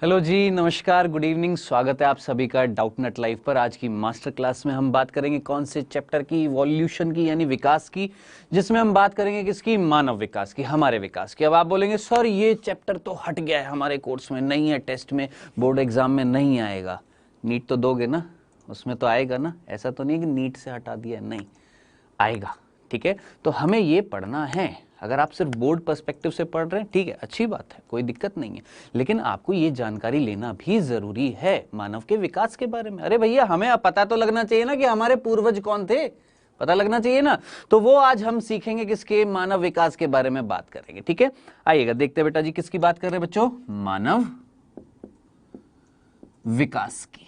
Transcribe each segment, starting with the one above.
Hello जी, नमस्कार, good evening. स्वागत है आप सभी का डाउटनट लाइव पर। आज की मास्टर क्लास में हम बात करेंगे कौन से चैप्टर की, इवोल्यूशन की यानी विकास की, जिसमें हम बात करेंगे किसकी, मानव विकास की, हमारे विकास की। अब आप बोलेंगे सर ये चैप्टर तो हट गया है, हमारे कोर्स में नहीं है, टेस्ट में, बोर्ड एग्जाम में नहीं आएगा। नीट तो दोगे ना, उसमें तो आएगा ना। ऐसा तो नहीं कि नीट से हटा दिया, नहीं आएगा। ठीक है, तो हमें ये पढ़ना है। अगर आप सिर्फ बोर्ड पर्सपेक्टिव से पढ़ रहे हैं, ठीक है, अच्छी बात है, कोई दिक्कत नहीं है, लेकिन आपको ये जानकारी लेना भी जरूरी है मानव के विकास के बारे में। अरे भैया, हमें पता तो लगना चाहिए ना कि हमारे पूर्वज कौन थे, पता लगना चाहिए ना। तो वो आज हम सीखेंगे किसके, मानव विकास के बारे में बात करेंगे। ठीक है, आइएगा देखते हैं बेटा जी, किसकी बात कर रहे हैं बच्चों, मानव विकास की।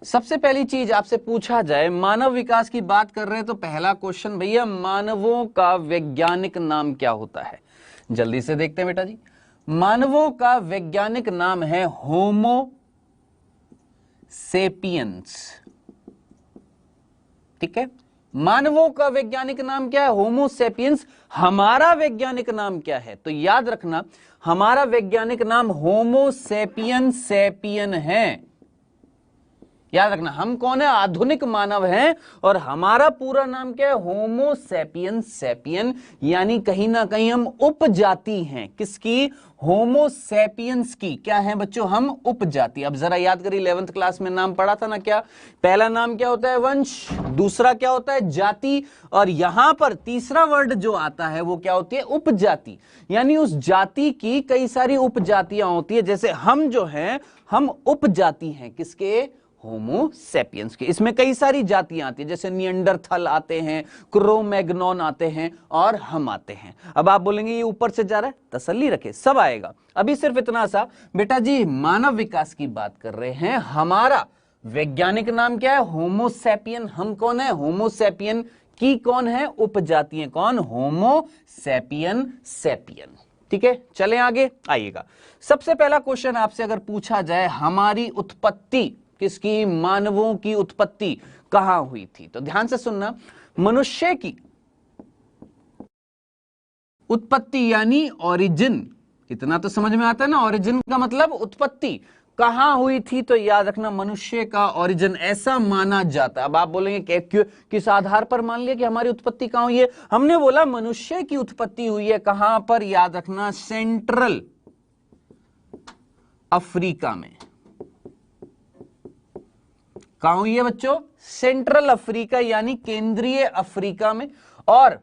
सबसे पहली चीज आपसे पूछा जाए, मानव विकास की बात कर रहे हैं तो पहला क्वेश्चन भैया, मानवों का वैज्ञानिक नाम क्या होता है? जल्दी से देखते हैं बेटा जी। मानवों का वैज्ञानिक नाम है होमो सेपियंस। ठीक है, मानवों का वैज्ञानिक नाम क्या है, होमो सेपियंस। हमारा वैज्ञानिक नाम क्या है? तो याद रखना, हमारा वैज्ञानिक नाम होमो सेपियन सेपियन है। याद रखना, हम कौन है, आधुनिक मानव हैं, और हमारा पूरा नाम क्या है, होमो सेपियन सेपियन, यानी कहीं ना कहीं हम उपजाति हैं। किसकी? होमो सेपियंस की। क्या है बच्चों, हम उपजाति। अब जरा याद करिए, 11th क्लास में नाम पढ़ा था ना, क्या पहला नाम क्या होता है, वंश, दूसरा क्या होता है, जाति, और यहां पर तीसरा वर्ड जो आता है वो क्या होती है, उपजाति। यानी उस जाति की कई सारी उपजातियां होती है। जैसे हम जो हैं, हम उपजाति हैं किसके, होमो सेपियंस के। इसमें कई सारी जातियां आती है, जैसे नियंडरथल आते हैं, क्रोमैग्नॉन आते हैं, और हम आते हैं। अब आप बोलेंगे ये ऊपर से जा रहा है, तसल्ली रखे, सब आएगा। अभी सिर्फ इतना सा बेटा जी, मानव विकास की बात कर रहे हैं। हमारा वैज्ञानिक नाम क्या है, होमो सेपियन। हम कौन है, होमो सेपियन की कौन है, उपजाति है। कौन, होमो सेपियन सेपियन। ठीक है, चलें आगे, आइएगा। सबसे पहला क्वेश्चन आपसे अगर पूछा जाए, हमारी उत्पत्ति किसकी, मानवों की उत्पत्ति कहां हुई थी? तो ध्यान से सुनना, मनुष्य की उत्पत्ति यानी ओरिजिन, इतना तो समझ में आता है ना, ओरिजिन का मतलब उत्पत्ति कहां हुई थी। तो याद रखना, मनुष्य का ओरिजिन ऐसा माना जाता है। अब आप बोलेंगे किस आधार पर मान लिया कि हमारी उत्पत्ति कहां हुई है? हमने बोला मनुष्य की उत्पत्ति हुई है कहां पर, याद रखना, सेंट्रल अफ्रीका में। कहां हुई है बच्चों, सेंट्रल अफ्रीका यानी केंद्रीय अफ्रीका में, और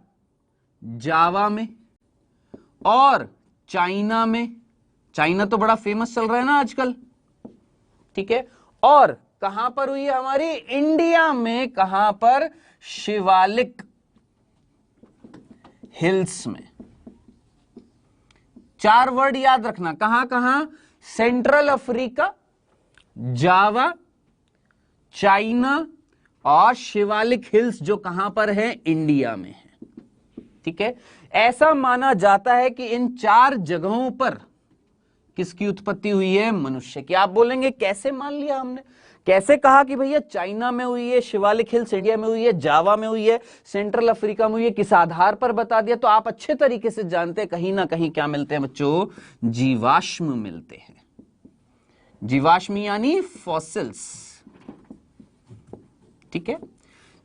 जावा में, और चाइना में। चाइना तो बड़ा फेमस चल रहा है ना आजकल, ठीक है। और कहां पर हुई है हमारी, इंडिया में। कहां पर, शिवालिक हिल्स में। चार वर्ड याद रखना, कहां कहां, सेंट्रल अफ्रीका, जावा, चाइना, और शिवालिक हिल्स, जो कहां पर है, इंडिया में है। ठीक है, ऐसा माना जाता है कि इन चार जगहों पर किसकी उत्पत्ति हुई है, मनुष्य की। आप बोलेंगे कैसे मान लिया हमने, कैसे कहा कि भैया चाइना में हुई है, शिवालिक हिल्स इंडिया में हुई है, जावा में हुई है, सेंट्रल अफ्रीका में हुई है, किस आधार पर बता दिया? तो आप अच्छे तरीके से जानते हैं, कहीं ना कहीं क्या मिलते हैं बच्चों, जीवाश्म मिलते हैं। जीवाश्म यानी फॉसिल्स। ठीक है,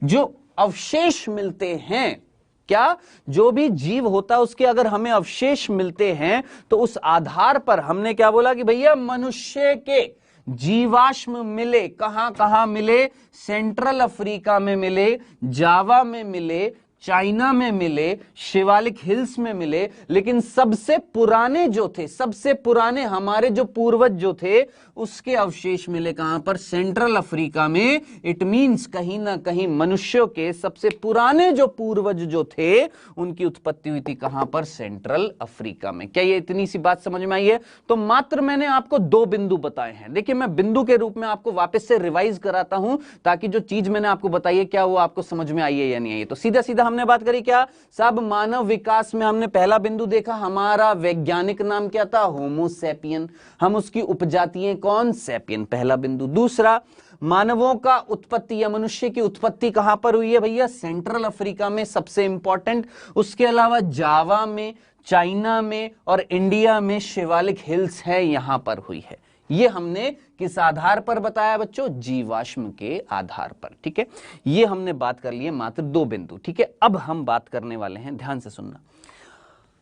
जो अवशेष मिलते हैं, क्या, जो भी जीव होता है उसके अगर हमें अवशेष मिलते हैं, तो उस आधार पर हमने क्या बोला कि भैया मनुष्य के जीवाश्म मिले। कहां कहां मिले, सेंट्रल अफ्रीका में मिले, जावा में मिले, चाइना में मिले, शिवालिक हिल्स में मिले। लेकिन सबसे पुराने जो थे, सबसे पुराने हमारे जो पूर्वज जो थे, उसके अवशेष मिले कहां पर, सेंट्रल अफ्रीका में। इट मींस कहीं ना कहीं मनुष्यों के सबसे पुराने जो पूर्वज जो थे, उनकी उत्पत्ति हुई थी कहां पर, सेंट्रल अफ्रीका में। क्या ये इतनी सी बात समझ में आई है? तो मात्र मैंने आपको दो बिंदु बताए हैं। देखिए, मैं बिंदु के रूप में आपको वापस से रिवाइज कराता हूं, ताकि जो चीज मैंने आपको बताई है, क्या वो आपको समझ में आई है या नहीं आई है। तो सीधा सीधा हमने बात करी क्या, सब मानव विकास में हमने पहला बिंदु देखा, हमारा वैज्ञानिक नाम क्या था, होमो सेपियन। हम उसकी उपजाति हैं कौन, सेपियन, पहला बिंदु। दूसरा, मानवों का उत्पत्ति या मनुष्य की उत्पत्ति कहां पर हुई है भैया? सेंट्रल अफ्रीका में सबसे इंपॉर्टेंट। उसके अलावा जावा में, चाइना में और इंडिया में शिवालिक हिल्स है, यहां पर हुई है। ये हमने किस आधार पर बताया बच्चों? जीवाश्म के आधार पर। ठीक है, ये हमने बात कर ली है मात्र 2 बिंदु। ठीक है, अब हम बात करने वाले हैं, ध्यान से सुनना,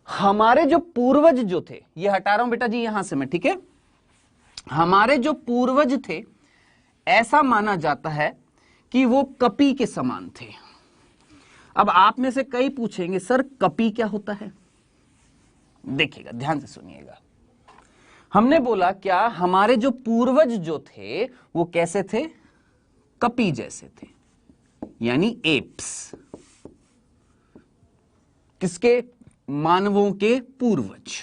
हमारे जो पूर्वज जो थे, ये हटा रहा हूं बेटा जी यहां से मैं, ठीक है, हमारे जो पूर्वज थे ऐसा माना जाता है कि वो कपी के समान थे। अब आप में से कई पूछेंगे सर कपी क्या होता है? देखिएगा, ध्यान से सुनिएगा। हमने बोला क्या हमारे जो पूर्वज जो थे वो कैसे थे? कपी जैसे थे, यानी एप्स। किसके? मानवों के पूर्वज।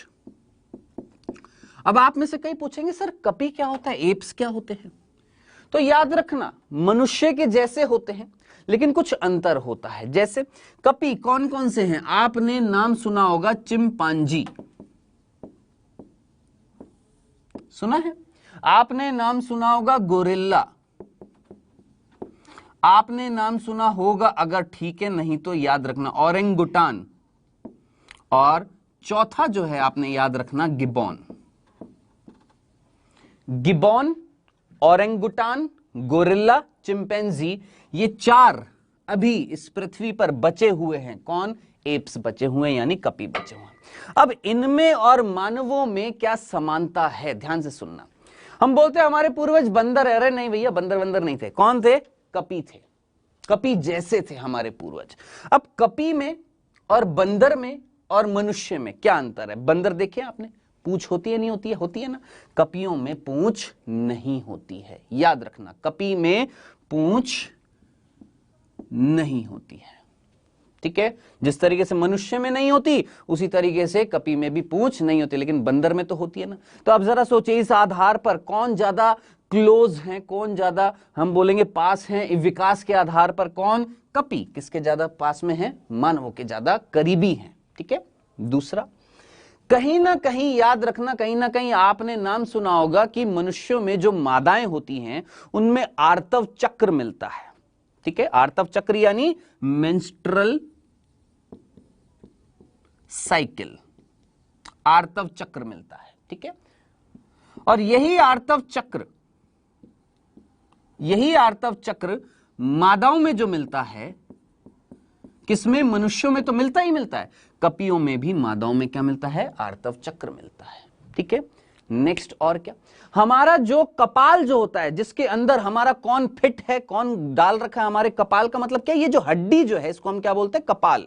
अब आप में से कई पूछेंगे सर कपी क्या होता है, एप्स क्या होते हैं? तो याद रखना, मनुष्य के जैसे होते हैं लेकिन कुछ अंतर होता है। जैसे कपी कौन कौन से हैं? आपने नाम सुना होगा चिंपांजी, सुना है? आपने नाम सुना होगा गोरिल्ला, आपने नाम सुना होगा, अगर ठीक है नहीं तो याद रखना, ओरेंगुटान, और चौथा जो है आपने याद रखना गिबॉन। गिबॉन, ओरेंगुटान, गोरिल्ला, चिंपैंजी, ये 4 अभी इस पृथ्वी पर बचे हुए हैं। कौन? एप्स बचे हुए हैं, यानी कपी बचे हुए हैं। अब इनमें और मानवों में क्या समानता है? ध्यान से सुनना। हम बोलते हैं हमारे पूर्वज बंदर है, अरे नहीं भैया, बंदर बंदर नहीं थे। कौन थे? कपी थे, कपी जैसे थे हमारे पूर्वज। अब कपी में और बंदर में और मनुष्य में क्या अंतर है? बंदर देखिए आपने, पूंछ होती है नहीं होती है? होती है ना। कपियों में पूंछ नहीं होती है, याद रखना, कपी में पूंछ नहीं होती है। ठीक है, जिस तरीके से मनुष्य में नहीं होती उसी तरीके से कपी में भी पूंछ नहीं होती, लेकिन बंदर में तो होती है ना। तो अब जरा सोचिए, इस आधार पर कौन ज्यादा क्लोज है, कौन ज्यादा हम बोलेंगे पास है विकास के आधार पर? कौन? कपी। किसके ज्यादा पास में है? मानवों के ज्यादा करीबी हैं। ठीक है, दूसरा, कहीं ना कहीं याद रखना, कहीं ना कहीं आपने नाम सुना होगा कि मनुष्यों में जो मादाएं होती हैं उनमें आर्तव चक्र मिलता है। ठीक है, आर्तव चक्र यानी मेंस्ट्रुअल साइकिल, आर्तव चक्र मिलता है। ठीक है, और यही आर्तव चक्र मादाओं में जो मिलता है, किसमें? मनुष्यों में तो मिलता ही मिलता है, कपियों में भी मादाओं में क्या मिलता है? आर्तव चक्र मिलता है। ठीक है, नेक्स्ट, और क्या? हमारा जो कपाल जो होता है, जिसके अंदर हमारा कौन फिट है, कौन डाल रखा है हमारे कपाल का मतलब क्या? ये जो हड्डी जो है इसको हम क्या बोलते हैं? कपाल।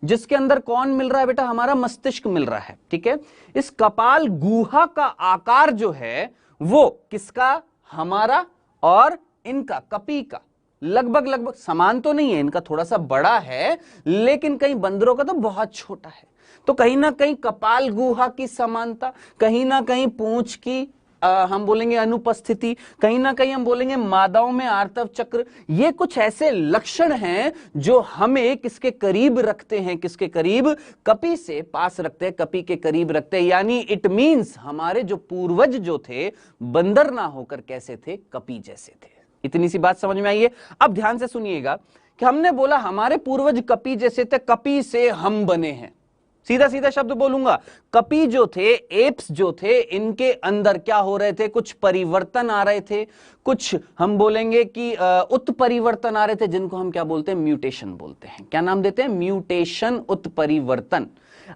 जिसके अंदर कौन मिल रहा है बेटा? हमारा मस्तिष्क मिल रहा है। ठीक है, इस कपाल गुहा का आकार जो है वो किसका? हमारा और इनका, कपी का लगभग समान तो नहीं है, इनका थोड़ा सा बड़ा है, लेकिन कहीं बंदरों का तो बहुत छोटा है। तो कहीं ना कहीं कपाल गुहा की समानता, कहीं ना कहीं पूंछ की हम बोलेंगे अनुपस्थिति, कहीं ना कहीं हम बोलेंगे मादाओं में आर्तव चक्र, ये कुछ ऐसे लक्षण हैं जो हमें किसके करीब रखते हैं? किसके करीब? कपी से पास रखते हैं, कपी के करीब रखते हैं। यानी इट मींस हमारे जो पूर्वज जो थे बंदर ना होकर कैसे थे? कपी जैसे थे। इतनी सी बात समझ में आई है? अब ध्यान से सुनिएगा कि हमने बोला हमारे पूर्वज कपी जैसे थे, कपी से हम बने हैं। सीधा सीधा शब्द बोलूंगा, कपी जो थे, एप्स जो थे, इनके अंदर क्या हो रहे थे? कुछ परिवर्तन आ रहे थे, कुछ हम बोलेंगे कि उत्परिवर्तन आ रहे थे, जिनको हम क्या बोलते हैं? म्यूटेशन बोलते हैं। क्या नाम देते हैं? म्यूटेशन, उत्परिवर्तन।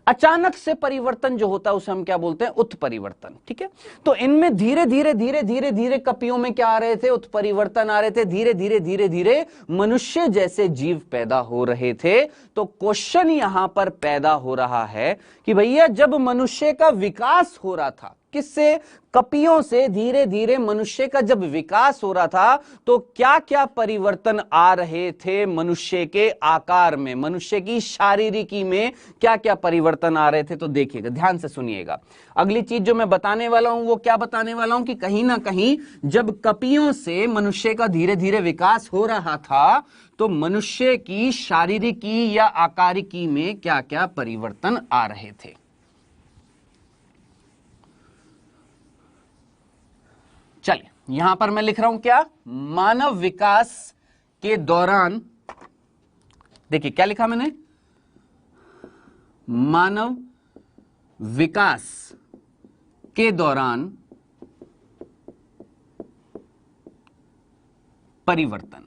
अचानक से परिवर्तन जो होता है उसे हम क्या बोलते हैं? उत्परिवर्तन। ठीक है, तो इनमें धीरे धीरे धीरे धीरे धीरे कपियों में क्या आ रहे थे? उत्परिवर्तन आ रहे थे। धीरे धीरे धीरे धीरे मनुष्य जैसे जीव पैदा हो रहे थे। तो क्वेश्चन यहां पर पैदा हो रहा है कि भैया जब मनुष्य का विकास हो रहा था, किससे? कपियों से धीरे धीरे मनुष्य का जब विकास हो रहा था, तो क्या क्या परिवर्तन आ रहे थे मनुष्य के आकार में, मनुष्य की शारीरिकी में क्या क्या परिवर्तन आ रहे थे? तो देखिएगा, ध्यान से सुनिएगा। अगली चीज जो मैं बताने वाला हूं वो क्या बताने वाला हूं कि कहीं ना कहीं जब कपियों से मनुष्य का धीरे धीरे विकास हो रहा था तो मनुष्य की शारीरिकी या आकारिकी में क्या क्या परिवर्तन आ रहे थे। चलिए यहां पर मैं लिख रहा हूं क्या, मानव विकास के दौरान, देखिए क्या लिखा मैंने, मानव विकास के दौरान परिवर्तन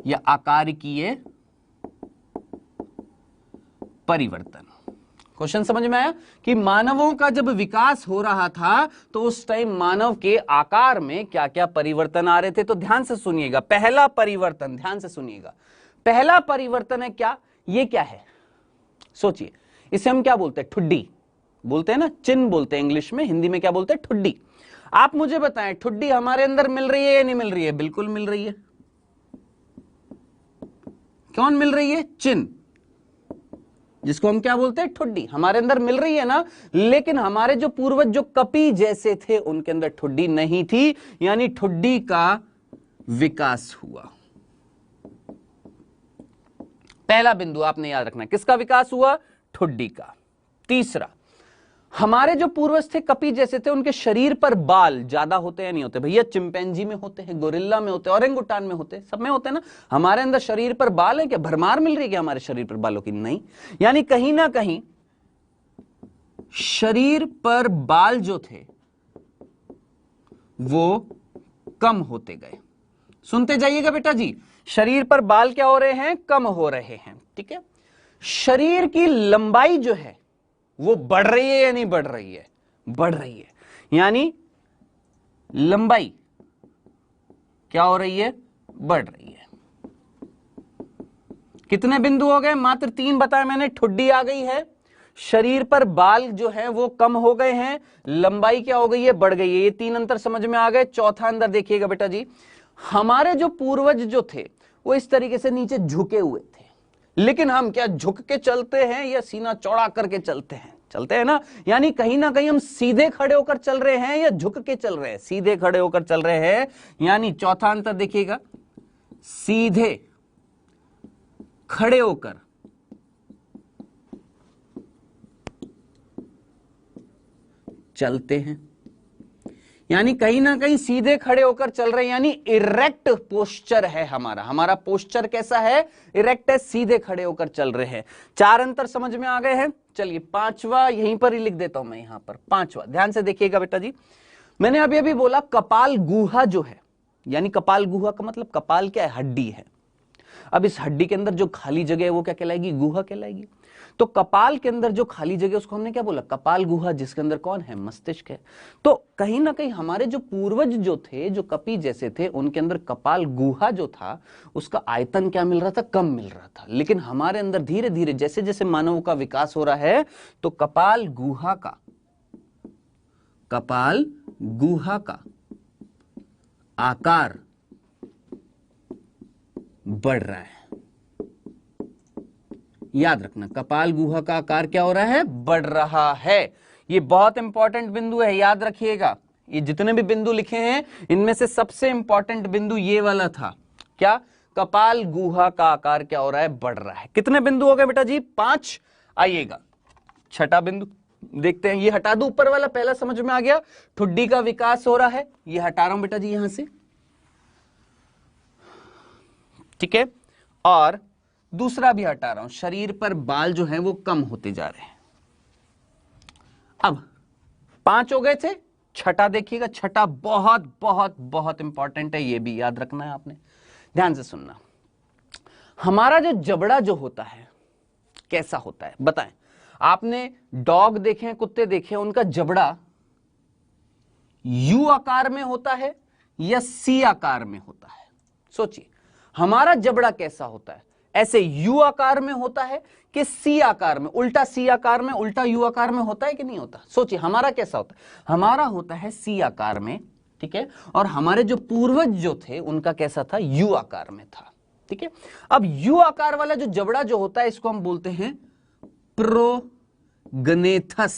या आकारिकीय परिवर्तन। क्वेश्चन समझ में आया कि मानवों का जब विकास हो रहा था तो उस टाइम मानव के आकार में क्या क्या परिवर्तन आ रहे थे। तो ध्यान से सुनिएगा, पहला परिवर्तन, ध्यान से सुनिएगा, पहला परिवर्तन है क्या, ये क्या है, सोचिए, इसे हम क्या बोलते हैं, ठुड्डी बोलते हैं ना, चिन्ह बोलते हैं इंग्लिश में, हिंदी में क्या बोलते हैं, ठुड्डी। आप मुझे बताएं ठुड्डी हमारे अंदर मिल रही है या नहीं मिल रही है? बिल्कुल मिल रही है। कौन मिल रही है? चिन्ह, जिसको हम क्या बोलते हैं, ठुड्डी, हमारे अंदर मिल रही है ना। लेकिन हमारे जो पूर्वज जो कपी जैसे थे उनके अंदर ठुड्डी नहीं थी, यानी ठुड्डी का विकास हुआ। पहला बिंदु आपने याद रखना, किसका विकास हुआ? ठुड्डी का। तीसरा, हमारे जो पूर्वज थे कपी जैसे थे, उनके शरीर पर बाल ज्यादा होते हैं नहीं होते? भैया चिंपैंजी में होते हैं, गोरिल्ला में होते हैं, ओरेंगुटान में होते हैं, सब में होते हैं ना। हमारे अंदर शरीर पर बाल है क्या? भरमार मिल रही है क्या हमारे शरीर पर बालों की? नहीं। यानी कहीं ना कहीं शरीर पर बाल जो थे वो कम होते गए। सुनते जाइएगा बेटा जी, शरीर पर बाल क्या हो रहे हैं? कम हो रहे हैं। ठीक है। शरीर की लंबाई जो है वो बढ़ रही है या नहीं बढ़ रही है? बढ़ रही है। यानी लंबाई क्या हो रही है? बढ़ रही है। कितने बिंदु हो गए? मात्र 3 बताए मैंने। ठुड्डी आ गई है, शरीर पर बाल जो है वो कम हो गए हैं, लंबाई क्या हो गई है? बढ़ गई है। ये 3 अंतर समझ में आ गए। चौथा अंतर देखिएगा बेटा जी, हमारे जो पूर्वज जो थे वो इस तरीके से नीचे झुके हुए थे, लेकिन हम क्या झुक के चलते हैं या सीना चौड़ा करके चलते हैं? चलते हैं ना। यानी कहीं ना कहीं हम सीधे खड़े होकर चल रहे हैं या झुक के चल रहे हैं? सीधे खड़े होकर चल रहे हैं। यानी चौथा अंतर देखिएगा, सीधे खड़े होकर चलते हैं, यानी कहीं ना कहीं सीधे खड़े होकर चल रहे हैं, यानी इरेक्ट पोस्चर है हमारा। हमारा पोस्चर कैसा है? इरेक्ट है, सीधे खड़े होकर चल रहे हैं। 4 अंतर समझ में आ गए हैं। चलिए पांचवा यहीं पर ही लिख देता हूं मैं, यहां पर पांचवा ध्यान से देखिएगा बेटा जी। मैंने अभी अभी बोला कपाल गुहा जो है, यानी कपाल गुहा का मतलब कपाल क्या है? हड्डी है। अब इस हड्डी के अंदर जो खाली जगह है वो क्या कहलाएगी? गुहा कहलाएगी। तो कपाल के अंदर जो खाली जगह उसको हमने क्या बोला? कपाल गुहा, जिसके अंदर कौन है? मस्तिष्क है। तो कहीं ना कहीं हमारे जो पूर्वज जो थे, जो कपी जैसे थे, उनके अंदर कपाल गुहा जो था उसका आयतन क्या मिल रहा था? कम मिल रहा था। लेकिन हमारे अंदर धीरे धीरे जैसे जैसे मानव का विकास हो रहा है तो कपाल गुहा का आकार बढ़ रहा है। याद रखना, कपाल गुहा का आकार क्या हो रहा है? बढ़ रहा है। ये बहुत इंपॉर्टेंट बिंदु है, याद रखिएगा। ये जितने भी बिंदु लिखे हैं इनमें से सबसे इंपॉर्टेंट बिंदु ये वाला था। क्या? कपाल गुहा का आकार क्या हो रहा है? बढ़ रहा है। कितने बिंदु हो गए बेटा जी? 5। आइएगा छठा बिंदु देखते हैं। ये हटा दो, ऊपर वाला पहला समझ में आ गया, ठुड्डी का विकास हो रहा है, ये हटा रहा हूं बेटा जी यहां से। ठीक है। और दूसरा भी हटा रहा हूं, शरीर पर बाल जो हैं वो कम होते जा रहे हैं। अब 5 हो गए थे, छठा देखिएगा। छठा बहुत बहुत बहुत इंपॉर्टेंट है, ये भी याद रखना है आपने, ध्यान से सुनना। हमारा जो जबड़ा जो होता है कैसा होता है बताएं? आपने डॉग देखे हैं, कुत्ते देखे हैं, उनका जबड़ा यू आकार में होता है या सी आकार में होता है? सोचिए, हमारा जबड़ा कैसा होता है? ऐसे यू आकार में होता है कि सी आकार में, उल्टा सी आकार में, उल्टा यू आकार में होता है कि नहीं होता? सोचिए हमारा कैसा होता है? हमारा होता है सी आकार में। ठीक है। और हमारे जो पूर्वज जो थे उनका कैसा था? यू आकार में था। ठीक है। अब यू आकार वाला जो जबड़ा जो होता है इसको हम बोलते हैं प्रोगनेथस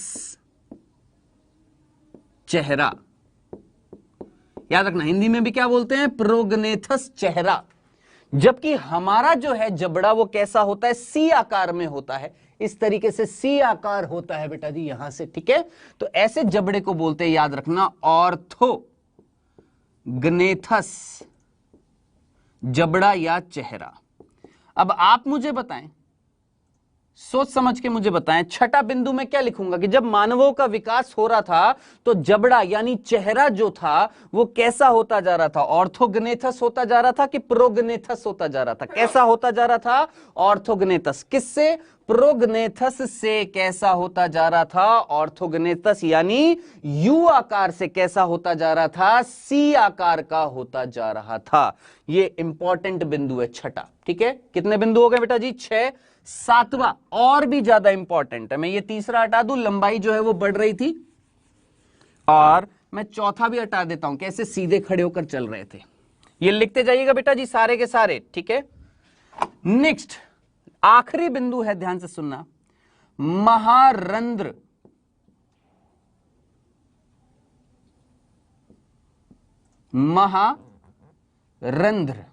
चेहरा। याद रखना, हिंदी में भी क्या बोलते हैं? प्रोगनेथस चेहरा। जबकि हमारा जो है जबड़ा वो कैसा होता है? सी आकार में होता है। इस तरीके से सी आकार होता है बेटा जी यहां से, ठीक है। तो ऐसे जबड़े को बोलते हैं, याद रखना, ऑर्थोग्नेथस जबड़ा या चेहरा। अब आप मुझे बताएं, सोच समझ के मुझे बताएं, छठा बिंदु में क्या लिखूंगा कि जब मानवों का विकास हो रहा था तो जबड़ा यानी चेहरा जो था वो कैसा होता जा रहा था? ऑर्थोग्नेथस होता जा रहा था कि प्रोग्नेथस होता जा रहा था? कैसा होता जा रहा था? ऑर्थोग्नेथस। किससे? प्रोग्नेथस से। कैसा होता जा रहा था? ऑर्थोग्नेथस यानी यू आकार से। कैसा होता जा रहा था? सी आकार का होता जा रहा था। ये इंपॉर्टेंट बिंदु है छठा, ठीक है। कितने बिंदु हो गए बेटा जी? 6। सातवां और भी ज्यादा इंपॉर्टेंट है, मैं ये तीसरा हटा दूं, लंबाई जो है वो बढ़ रही थी, और मैं चौथा भी हटा देता हूं, कैसे सीधे खड़े होकर चल रहे थे। ये लिखते जाइएगा बेटा जी सारे के सारे, ठीक है। नेक्स्ट आखिरी बिंदु है, ध्यान से सुनना, महारंध्र। महारंध्र।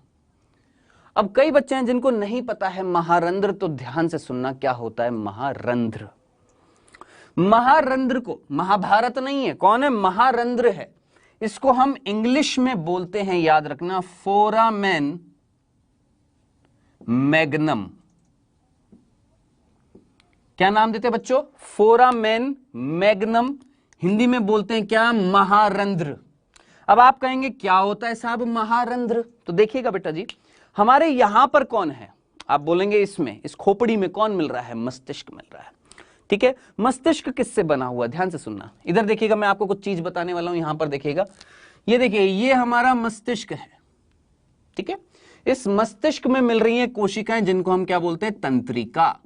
अब कई बच्चे हैं जिनको नहीं पता है महारंध्र, तो ध्यान से सुनना क्या होता है महारंध्र। महारंध्र को, महाभारत नहीं है, कौन है? महारंध्र है। इसको हम इंग्लिश में बोलते हैं, याद रखना, फोरामेन मैग्नम। क्या नाम देते हैं बच्चों? Foramen magnum. हिंदी में बोलते हैं क्या? महारंध्र। अब आप कहेंगे क्या होता है साहब महारंध्र? तो देखिएगा बेटा जी, हमारे यहां पर कौन है? आप बोलेंगे इसमें, इस खोपड़ी में कौन मिल रहा है? मस्तिष्क मिल रहा है, ठीक है। मस्तिष्क किससे बना हुआ? ध्यान से सुनना, इधर देखिएगा, मैं आपको कुछ चीज बताने वाला हूं, यहां पर देखिएगा। ये देखिए, ये हमारा मस्तिष्क है, ठीक है। इस मस्तिष्क में मिल रही हैं कोशिकाएं जिनको हम क्या बोलते हैं? तंत्रिका,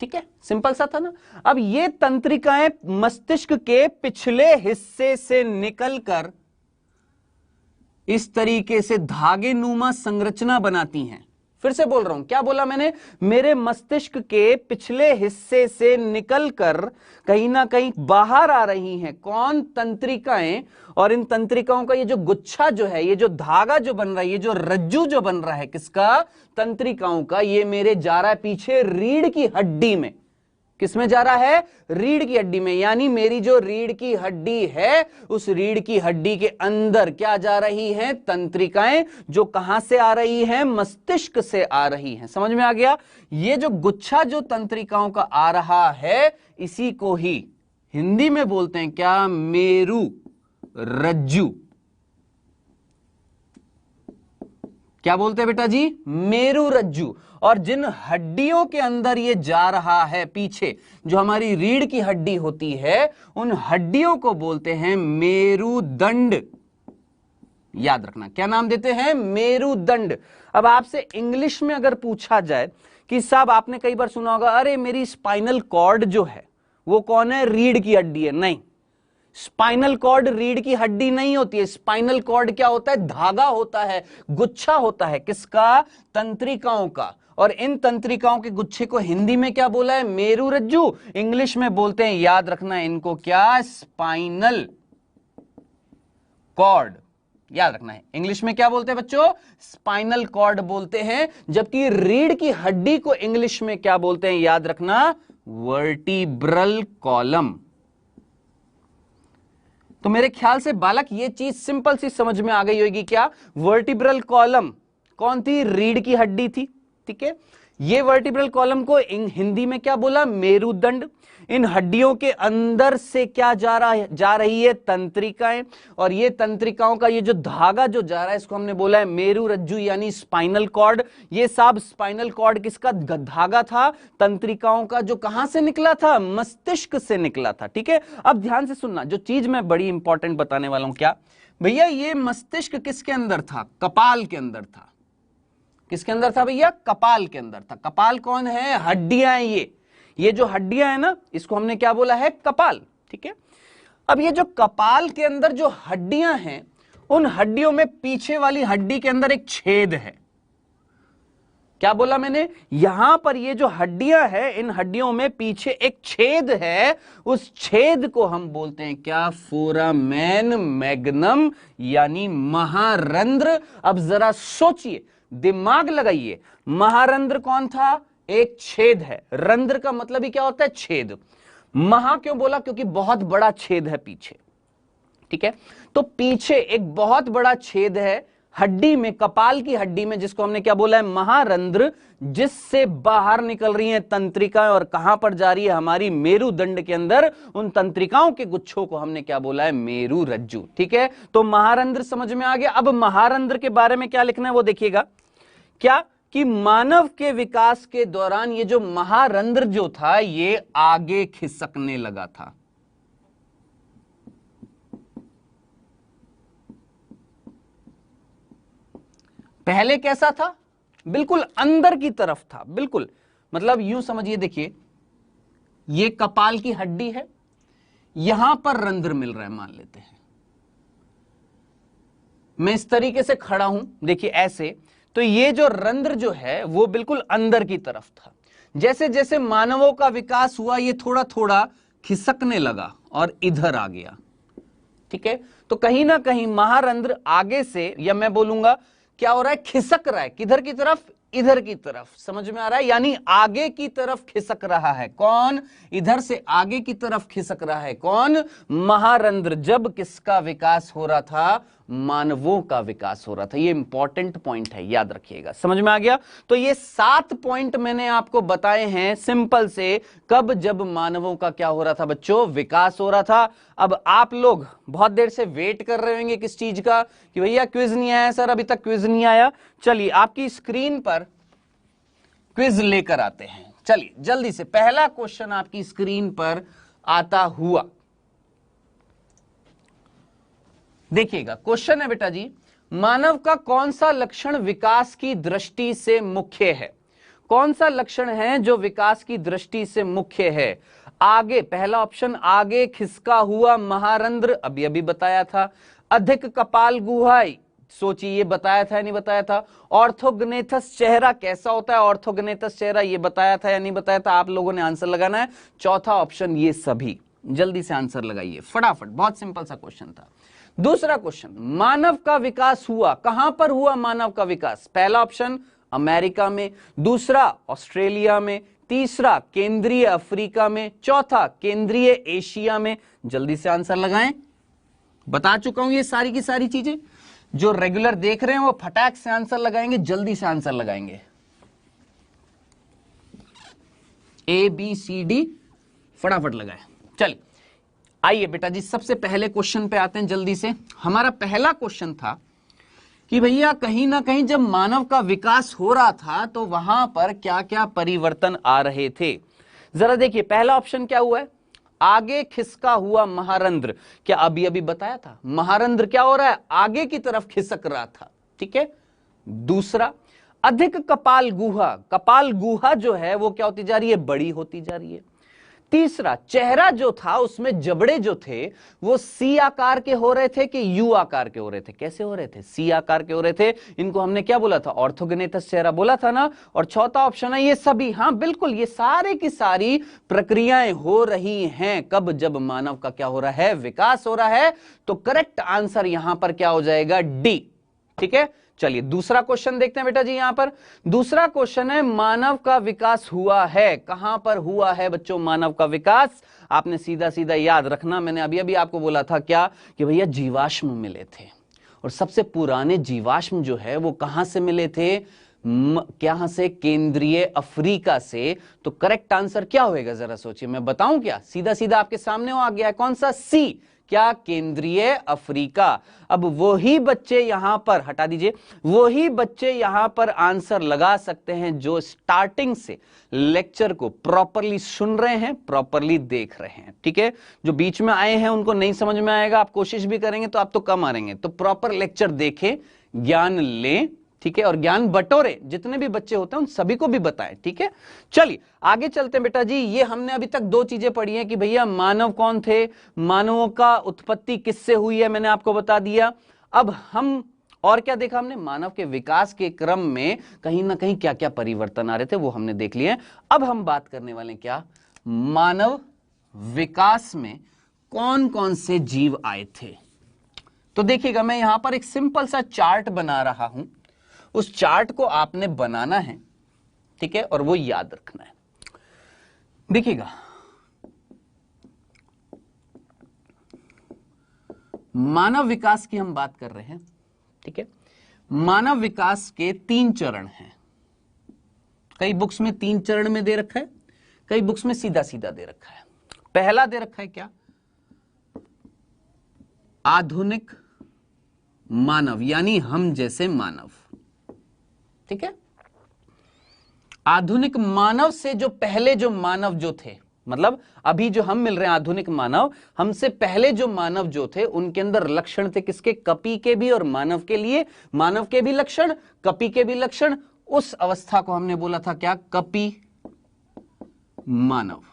ठीक है। सिंपल सा था ना। अब ये तंत्रिकाएं मस्तिष्क के पिछले हिस्से से निकलकर इस तरीके से धागे नुमा संरचना बनाती हैं। फिर से बोल रहा हूं, क्या बोला मैंने? मेरे मस्तिष्क के पिछले हिस्से से निकलकर कहीं ना कहीं बाहर आ रही हैं कौन? तंत्रिकाएं। और इन तंत्रिकाओं का ये जो गुच्छा जो है, ये जो धागा जो बन रहा है, ये जो रज्जू जो बन रहा है, किसका? तंत्रिकाओं का। ये मेरे जा रहा है पीछे रीढ़ की हड्डी में। किसमें जा रहा है? रीढ़ की हड्डी में। यानी मेरी जो रीढ़ की हड्डी है, उस रीढ़ की हड्डी के अंदर क्या जा रही हैं? तंत्रिकाएं, जो कहां से आ रही हैं? मस्तिष्क से आ रही हैं। समझ में आ गया? ये जो गुच्छा जो तंत्रिकाओं का आ रहा है, इसी को ही हिंदी में बोलते हैं क्या? मेरु रज्जु। क्या बोलते हैं बेटा जी? मेरु रज्जु। और जिन हड्डियों के अंदर ये जा रहा है पीछे, जो हमारी रीढ़ की हड्डी होती है, उन हड्डियों को बोलते हैं मेरुदंड। याद रखना, क्या नाम देते हैं? मेरुदंड। अब आपसे इंग्लिश में अगर पूछा जाए कि साहब आपने कई बार सुना होगा, अरे मेरी स्पाइनल कॉर्ड जो है वो कौन है? रीढ़ की हड्डी है। नहीं, स्पाइनल कॉर्ड रीढ़ की हड्डी नहीं होती है। स्पाइनल कॉर्ड क्या होता है? धागा होता है, गुच्छा होता है। किसका? तंत्रिकाओं का। और इन तंत्रिकाओं के गुच्छे को हिंदी में क्या बोला है? मेरु रज्जु। इंग्लिश में बोलते हैं, याद रखना इनको, क्या? Spinal cord. याद रखना है, इंग्लिश में क्या बोलते हैं बच्चों? स्पाइनल कॉर्ड बोलते हैं। जबकि रीढ़ की हड्डी को इंग्लिश में क्या बोलते हैं? याद रखना, वर्टिब्रल कॉलम। तो मेरे ख्याल से बालक ये चीज सिंपल सी समझ में आ गई होगी। क्या? वर्टिब्रल कॉलम कौन थी? रीढ़ की हड्डी थी, ठीक है। ये वर्टिब्रल कॉलम को हिंदी में क्या बोला? मेरुदंड। इन हड्डियों के अंदर से क्या जा रही है? तंत्रिकाएं। और ये तंत्रिकाओं का ये जो धागा जो जा रहा है, इसको हमने बोला है मेरु रज्जु यानी स्पाइनल कॉर्ड। ये सब स्पाइनल कॉर्ड किसका धागा था? तंत्रिकाओं का, जो कहां से निकला था? मस्तिष्क से निकला था, ठीक है। अब ध्यान से सुनना, जो चीज मैं बड़ी इंपॉर्टेंट बताने वाला हूं, क्या भैया? ये मस्तिष्क किसके अंदर था? कपाल के अंदर था। किसके अंदर था भैया? कपाल के अंदर था। कपाल कौन है? हड्डियां हैं ये जो हड्डियां हैं ना, इसको हमने क्या बोला है? कपाल, ठीक है। अब ये जो कपाल के अंदर जो हड्डियां हैं, उन हड्डियों में पीछे वाली हड्डी के अंदर एक छेद है। क्या बोला मैंने? यहां पर ये जो हड्डियां हैं, इन हड्डियों में पीछे एक छेद है। उस छेद को हम बोलते हैं क्या? फोरामेन मैग्नम यानी महारंध्र। अब जरा सोचिए, दिमाग लगाइए, महारंध्र कौन था? एक छेद है। रंध्र का मतलब ही क्या होता है? छेद। महा क्यों बोला? क्योंकि बहुत बड़ा छेद है पीछे, ठीक है। तो पीछे एक बहुत बड़ा छेद है हड्डी में, कपाल की हड्डी में, जिसको हमने क्या बोला है? महारंध्र, जिससे बाहर निकल रही हैं तंत्रिकाएं और कहां पर जा रही है? हमारी मेरुदंड के अंदर। उन तंत्रिकाओं के गुच्छों को हमने क्या बोला है? मेरुरज्जु, ठीक है। तो महारंध्र समझ में आ गया। अब महारंध्र के बारे में क्या लिखना है वो देखिएगा, क्या कि मानव के विकास के दौरान ये जो महारंध्र जो था ये आगे खिसकने लगा था। पहले कैसा था? बिल्कुल अंदर की तरफ था, बिल्कुल, मतलब यूं समझिए, देखिए ये कपाल की हड्डी है, यहां पर रंध्र मिल रहा है, मान लेते हैं मैं इस तरीके से खड़ा हूं, देखिए ऐसे, तो ये जो रंध्र जो है वो बिल्कुल अंदर की तरफ था। जैसे जैसे मानवों का विकास हुआ ये थोड़ा थोड़ा खिसकने लगा और इधर आ गया, ठीक है। तो कहीं ना कहीं महारंध्र आगे से, या मैं बोलूंगा क्या हो रहा है? खिसक रहा है। किधर की तरफ? इधर की तरफ। समझ में आ रहा है? यानी आगे की तरफ खिसक रहा है। कौन? इधर से आगे की तरफ खिसक रहा है। कौन? महारंध्र। जब किसका विकास हो रहा था? मानवों का विकास हो रहा था। ये इंपॉर्टेंट पॉइंट है, याद रखिएगा। समझ में आ गया? तो ये 7 पॉइंट मैंने आपको बताए हैं सिंपल से, कब जब मानवों का क्या हो रहा था बच्चों? विकास हो रहा था। अब आप लोग बहुत देर से वेट कर रहे होंगे किस चीज का? कि भैया क्विज नहीं आया सर, अभी तक क्विज नहीं आया। चलिए आपकी स्क्रीन पर क्विज लेकर आते हैं। चलिए जल्दी से पहला क्वेश्चन आपकी स्क्रीन पर आता हुआ देखिएगा। क्वेश्चन है बेटा जी, मानव का कौन सा लक्षण विकास की दृष्टि से मुख्य है? कौन सा लक्षण है जो विकास की दृष्टि से मुख्य है? आगे, पहला ऑप्शन, आगे खिसका हुआ महारंध्र, अभी अभी बताया था। अधिक कपाल गुहाई, सोचिए ये बताया था या नहीं बताया था। ऑर्थोगनेथस चेहरा कैसा होता है? ऑर्थोगनेथस चेहरा ये बताया था या नहीं बताया था? आप लोगों ने आंसर लगाना है। चौथा ऑप्शन ये सभी। जल्दी से आंसर लगाइए फटाफट, बहुत सिंपल सा क्वेश्चन था। दूसरा क्वेश्चन, मानव का विकास हुआ कहां पर? हुआ मानव का विकास? पहला ऑप्शन अमेरिका में, दूसरा ऑस्ट्रेलिया में, तीसरा केंद्रीय अफ्रीका में, चौथा केंद्रीय एशिया में। जल्दी से आंसर लगाएं। बता चुका हूं ये सारी की सारी चीजें। जो रेगुलर देख रहे हैं वो फटाक से आंसर लगाएंगे, जल्दी से आंसर लगाएंगे। ABCD फटाफट लगाए। चलिए आइए बेटा जी, सबसे पहले क्वेश्चन पे आते हैं जल्दी से। हमारा पहला क्वेश्चन था कि भैया कहीं ना कहीं जब मानव का विकास हो रहा था तो वहां पर क्या क्या परिवर्तन आ रहे थे? जरा देखिए, पहला ऑप्शन क्या हुआ है? आगे खिसका हुआ महारंध्र। क्या अभी अभी बताया था? महारंध्र क्या हो रहा है? आगे की तरफ खिसक रहा था, ठीक है। दूसरा, अधिक कपाल गुहा, कपाल गुहा जो है वो क्या होती जा रही है? बड़ी होती जा रही है। तीसरा, चेहरा जो था उसमें जबड़े जो थे वो सी आकार के हो रहे थे कि यू आकार के हो रहे थे? कैसे हो रहे थे? सी आकार के हो रहे थे। इनको हमने क्या बोला था? ऑर्थोगनेथस चेहरा बोला था ना। और चौथा ऑप्शन है ये सभी। हाँ बिल्कुल, ये सारे की सारी प्रक्रियाएं हो रही हैं कब? जब मानव का क्या हो रहा है? विकास हो रहा है। तो करेक्ट आंसर यहां पर क्या हो जाएगा? डी, ठीक है। चलिए दूसरा क्वेश्चन देखते हैं बेटा जी। यहां पर दूसरा क्वेश्चन है, मानव का विकास हुआ है कहां पर? हुआ है बच्चों मानव का विकास? आपने सीधा सीधा याद रखना, मैंने अभी अभी आपको बोला था क्या कि भैया जीवाश्म मिले थे। और सबसे पुराने जीवाश्म जो है वो कहां से मिले थे? क्या से? केंद्रीय अफ्रीका से। तो करेक्ट आंसर क्या होएगा? जरा सोचिए, मैं बताऊं क्या? सीधा सीधा आपके सामने वो आ गया है। कौन सा? सी। क्या? केंद्रीय अफ्रीका। अब वही बच्चे यहां पर, हटा दीजिए, वही बच्चे यहां पर आंसर लगा सकते हैं जो स्टार्टिंग से लेक्चर को प्रॉपरली सुन रहे हैं, प्रॉपरली देख रहे हैं, ठीक है। जो बीच में आए हैं उनको नहीं समझ में आएगा, आप कोशिश भी करेंगे तो आप तो कम आ रहेंगे। तो प्रॉपर लेक्चर देखें, ज्ञान लें, ठीक है, और ज्ञान बटोरे। जितने भी बच्चे होते हैं उन सभी को भी बताएं, ठीक है। चलिए आगे चलते हैं बेटा जी। ये हमने अभी तक 2 चीजें पढ़ी हैं कि भैया मानव कौन थे, मानवों का उत्पत्ति किससे हुई है, मैंने आपको बता दिया। अब हम और क्या देखा हमने? मानव के विकास के क्रम में कहीं ना कहीं क्या क्या परिवर्तन आ रहे थे वो हमने देख लिए। अब हम बात करने वाले क्या? मानव विकास में कौन कौन से जीव आए थे। तो देखिएगा, मैं यहां पर एक सिंपल सा चार्ट बना रहा हूं। उस चार्ट को आपने बनाना है, ठीक है, और वो याद रखना है। देखिएगा, मानव विकास की हम बात कर रहे हैं, ठीक है। मानव विकास के 3 चरण हैं। कई बुक्स में 3 चरण में दे रखा है, कई बुक्स में सीधा सीधा दे रखा है। पहला दे रखा है क्या? आधुनिक मानव, यानी हम जैसे मानव, ठीक है। आधुनिक मानव से जो पहले जो मानव जो थे, मतलब अभी जो हम मिल रहे हैं आधुनिक मानव, हमसे पहले जो मानव जो थे उनके अंदर लक्षण थे किसके? कपि के भी और मानव के लिए, मानव के भी लक्षण, कपि के भी लक्षण। उस अवस्था को हमने बोला था क्या? कपि मानव।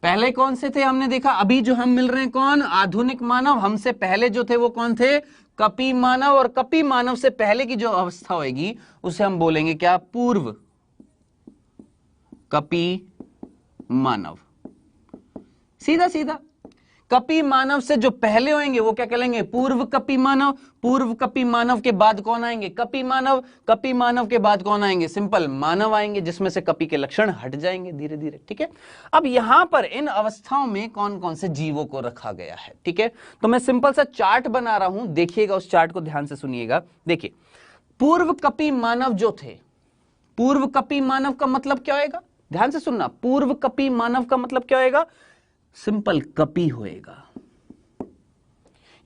पहले कौन से थे हमने देखा? अभी जो हम मिल रहे हैं कौन? आधुनिक मानव। हमसे पहले जो थे वो कौन थे? कपि मानव। और कपि मानव से पहले की जो अवस्था होगी उसे हम बोलेंगे क्या? पूर्व कपि मानव। सीधा सीधा। कपि मानव से जो पहले होंगे वो क्या कहलाएंगे? पूर्व कपि मानव। पूर्व कपि मानव के बाद कौन आएंगे? कपि मानव। कपि मानव के बाद कौन आएंगे? सिंपल मानव आएंगे, जिसमें से कपि के लक्षण हट जाएंगे धीरे धीरे, ठीक है। अब यहां पर इन अवस्थाओं में कौन कौन से जीवों को रखा गया है, ठीक है। तो मैं सिंपल सा चार्ट बना रहा हूं, देखिएगा, उस चार्ट को ध्यान से सुनिएगा। देखिए, पूर्व कपि मानव जो थे, पूर्व कपि मानव का मतलब क्या होगा? ध्यान से सुनना, पूर्व कपि मानव का मतलब क्या होगा? सिंपल कपि होएगा।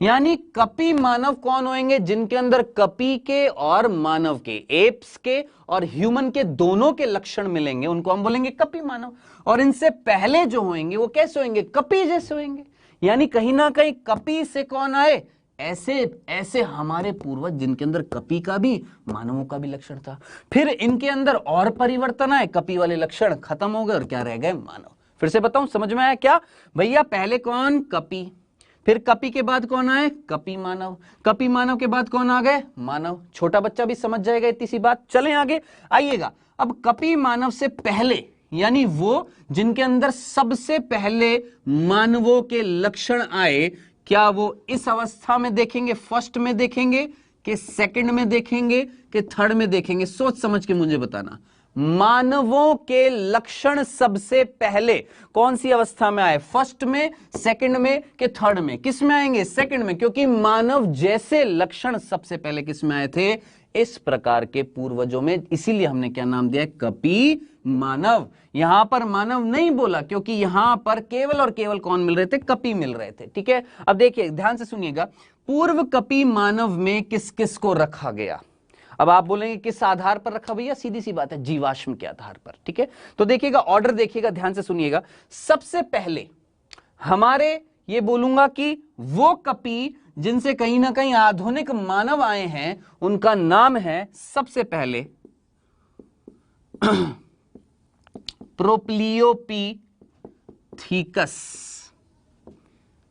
यानी कपि मानव कौन होंगे? जिनके अंदर कपि के और मानव के, एप्स के और ह्यूमन के दोनों के लक्षण मिलेंगे, उनको हम बोलेंगे कपि मानव। और इनसे पहले जो होंगे वो कैसे होंगे? कपि जैसे होंगे। यानी कहीं ना कहीं कपि से कौन आए? ऐसे ऐसे हमारे पूर्वज जिनके अंदर कपि का भी मानवों का भी लक्षण था। फिर इनके अंदर और परिवर्तन आए, कपि वाले लक्षण खत्म हो गए और क्या रह गए? मानव। फिर से बताऊं, समझ में आया क्या भैया? पहले कौन? कपि। फिर कपि के बाद कौन आए? कपि मानव। कपि मानव के बाद कौन आ गए? मानव। छोटा बच्चा भी समझ जाएगा इतनी सी बात। चलें आगे, आइएगा। अब कपि मानव से पहले, यानी वो जिनके अंदर सबसे पहले मानवों के लक्षण आए, क्या वो इस अवस्था में देखेंगे, फर्स्ट में देखेंगे कि सेकंड में देखेंगे कि थर्ड में देखेंगे? सोच समझ के मुझे बताना। मानवों के लक्षण सबसे पहले कौन सी अवस्था में आए? फर्स्ट में, सेकंड में कि थर्ड में? किस में आएंगे? सेकंड में, क्योंकि मानव जैसे लक्षण सबसे पहले किस में आए थे? इस प्रकार के पूर्वजों में। इसीलिए हमने क्या नाम दिया? कपि मानव। यहां पर मानव नहीं बोला क्योंकि यहां पर केवल और केवल कौन मिल रहे थे? कपि मिल रहे थे, ठीक है। अब देखिए, ध्यान से सुनिएगा, पूर्व कपि मानव में किस किस को रखा गया? अब आप बोलेंगे किस आधार पर रखा भैया? सीधी सी बात है, जीवाश्म के आधार पर, ठीक है। तो देखिएगा, ऑर्डर देखिएगा, ध्यान से सुनिएगा। सबसे पहले हमारे, ये बोलूंगा कि वो कपि जिनसे कहीं ना कहीं आधुनिक मानव आए हैं, उनका नाम है सबसे पहले प्रोप्लियोपिथीकस।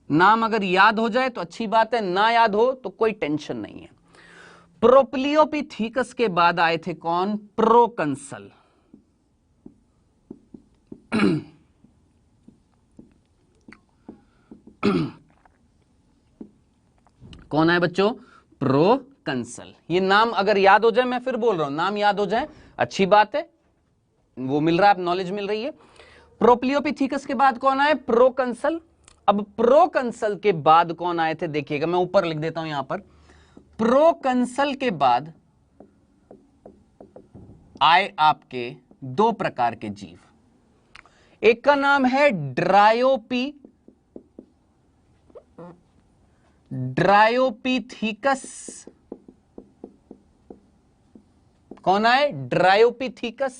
नाम अगर याद हो जाए तो अच्छी बात है, ना याद हो तो कोई टेंशन नहीं है। प्रोप्लियोपिथीकस के बाद आए थे कौन? प्रोकंसल। कौन है बच्चों? प्रोकंसल। ये नाम अगर याद हो जाए, मैं फिर बोल रहा हूं, नाम याद हो जाए अच्छी बात है, वो मिल रहा है, नॉलेज मिल रही है। प्रोप्लियोपिथीकस के बाद कौन आए? प्रोकंसल। अब प्रोकंसल के बाद कौन आए थे? देखिएगा, मैं ऊपर लिख देता हूं यहां पर। प्रोकंसल के बाद आए आपके 2 प्रकार के जीव। एक का नाम है ड्रायोपिथीकस। कौन आए? ड्रायोपिथीकस।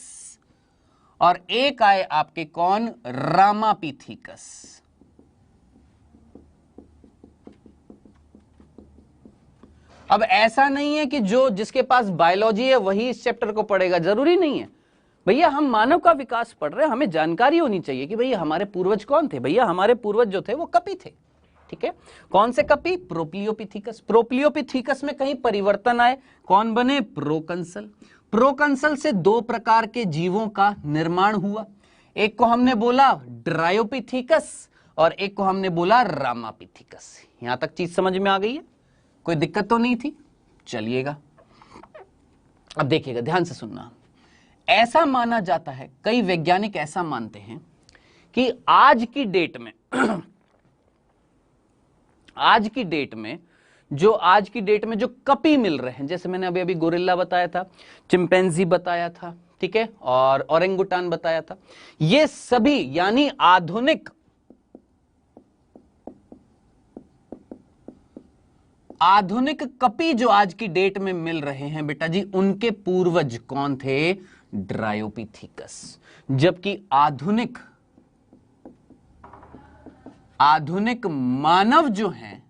और एक आए आपके कौन? रामापिथीकस। अब ऐसा नहीं है कि जो जिसके पास बायोलॉजी है वही इस चैप्टर को पढ़ेगा, जरूरी नहीं है भैया। हम मानव का विकास पढ़ रहे हैं, हमें जानकारी होनी चाहिए कि भैया हमारे पूर्वज कौन थे। भैया हमारे पूर्वज जो थे वो कपि थे, ठीक है। कौन से कपि? प्रोप्लियोपिथीकस। प्रोप्लियोपिथीकस में कहीं परिवर्तन आए, कौन बने? प्रोकंसल। प्रोकंसल से 2 प्रकार के जीवों का निर्माण हुआ। एक को हमने बोला ड्रायोपिथीकस और एक को हमने बोला रामापिथीकस। यहां तक चीज समझ में आ गई है? कोई दिक्कत तो नहीं थी? चलिएगा, अब देखिएगा, ध्यान से सुनना। ऐसा माना जाता है, कई वैज्ञानिक ऐसा मानते हैं कि आज की डेट में आज की डेट में जो कपी मिल रहे हैं, जैसे मैंने अभी अभी गोरिल्ला बताया था, चिंपैंजी बताया था, ठीक है, और ओरेंगुटान बताया था, ये सभी यानी आधुनिक कपी जो आज की डेट में मिल रहे हैं बेटा जी, उनके पूर्वज कौन थे? ड्रायोपिथेकस। जबकि आधुनिक मानव जो हैं